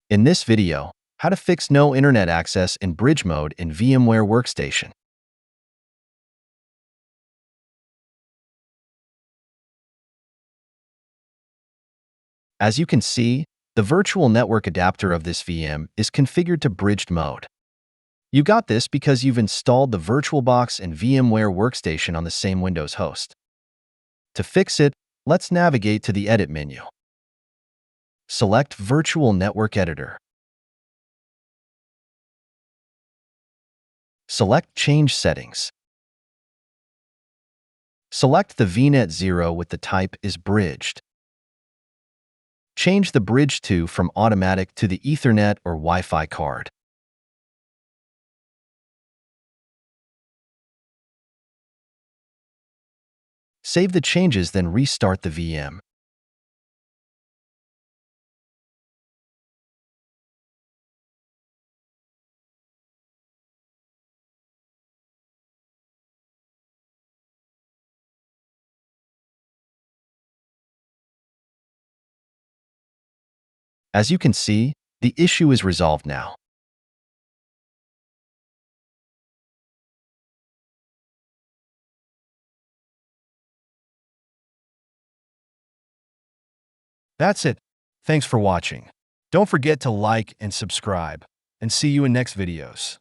In this video, how to fix no internet access in bridge mode in VMware Workstation. As you can see, the virtual network adapter of this VM is configured to bridged mode. You got this because you've installed the VirtualBox and VMware Workstation on the same Windows host. To fix it, let's navigate to the Edit menu. Select Virtual Network Editor. Select Change Settings. Select the VNet 0 with the type is bridged. Change the bridge to from automatic to the Ethernet or Wi-Fi card. Save the changes, then restart the VM. As you can see, the issue is resolved now. That's it. Thanks for watching. Don't forget to like and subscribe, and see you in next videos.